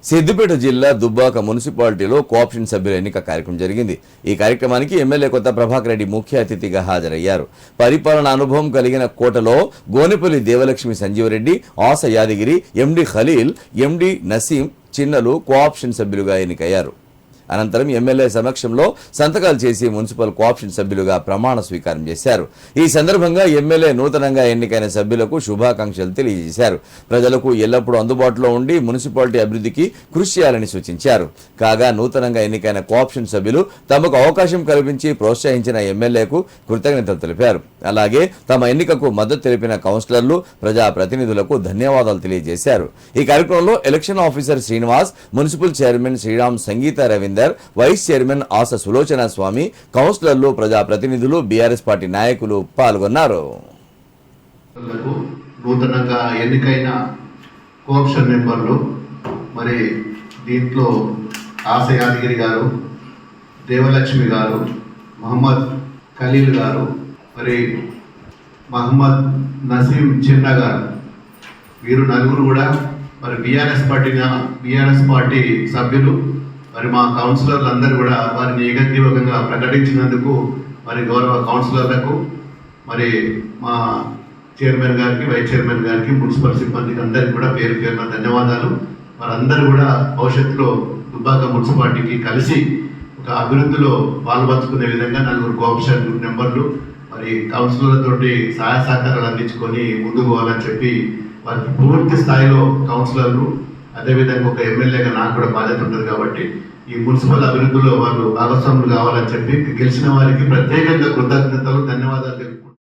సిద్దిపేట జిల్లా దుబ్బాక మున్సిపాలిటీలో కోఆప్షన్ సభ్యుల ఎన్నిక కార్యక్రమం జరిగింది. ఈ కార్యక్రమానికి ఎమ్మెల్యే కొత్త ప్రభాకర్ రెడ్డి ముఖ్య అతిథిగా హాజరయ్యారు. పరిపాలన అనుభవం కలిగిన కోటలో గోనెపల్లి దేవలక్ష్మి సంజీవరెడ్డి, ఆస యాదగిరి, ఎండి ఖలీల్, ఎండి నసీం చిన్నలు కోఆప్షన్ సభ్యులుగా ఎన్నికయ్యారు. అనంతరం ఎమ్మెల్యే సమక్షంలో సంతకాలు చేసి మున్సిపల్ కోఆప్షన్ సభ్యులుగా ప్రమాణ స్వీకారం చేశారు. ఈ సందర్భంగా ఎమ్మెల్యే నూతనంగా ఎన్నికైన సభ్యులకు శుభాకాంక్షలు తెలియజేశారు. ప్రజలకు ఎల్లప్పుడూ అందుబాటులో ఉండి మున్సిపాలిటీ అభివృద్ధికి కృషి చేయాలని సూచించారు. కాగా నూతనంగా ఎన్నికైన కోఆప్షన్ సభ్యులు తమకు అవకాశం కల్పించి ప్రోత్సహించిన ఎమ్మెల్యేకు కృతజ్ఞతలు తెలిపారు. అలాగే తమ ఎన్నికకు మద్దతు తెలిపిన కౌన్సిలర్లు, ప్రజాప్రతినిధులకు ధన్యవాదాలు తెలియజేశారు. ఈ కార్యక్రమంలో election officer Srinivas, municipal chairman Sriram, Sangeetha Ravinder, vice chairman Asa Sulochana Swamy, కౌన్సిలర్లు, ప్రజాప్రతినిధులు, బీఆర్ఎస్ పార్టీ నాయకులు పాల్గొన్నారు. నూతనంగా ఎన్నికైన కోఆప్షన్ మెంబర్లు మరి దీంట్లో ఆస యాదగిరి గారు, దేవలక్ష్మి గారు, మహమ్మద్ ఖలీల్ గారు, మరి మహమ్మద్ నసీం చిన్న గారు, వీరు నలుగురు కూడా మరి బీఆర్ఎస్ పార్టీ సభ్యులు. మరి మా కౌన్సిలర్లు అందరూ కూడా వారిని ఏకగ్రీవంగా ప్రకటించినందుకు మరి గౌరవ కౌన్సిలర్లకు, మరి మా చైర్మన్ గారికి, వైస్ చైర్మన్ గారికి, మున్సిపల్ సిబ్బందికి అందరికీ కూడా పేరు పేరున ధన్యవాదాలు. వారందరూ కూడా భవిష్యత్తులో దుబ్బాక మున్సిపాలిటీకి కలిసి ఒక అభివృద్ధిలో పాల్పంచుకునే విధంగా నలుగురు కోఆప్షన్ మెంబర్లు మరి కౌన్సిలర్లతోటి సహాయ సహకారాలు అందించుకొని ముందుకు పోవాలని చెప్పి వారికి పూర్తి స్థాయిలో కౌన్సిలర్లు, అదేవిధంగా ఒక ఎమ్మెల్యేగా నాకు కూడా బాధ్యత ఉంటుంది కాబట్టి ఈ మున్సిపల్ అభివృద్ధిలో వాళ్ళు భాగస్వాములు కావాలని చెప్పి గెలిచిన వారికి ప్రత్యేకంగా కృతజ్ఞతలు, ధన్యవాదాలు తెలుపుకుంటున్నాను.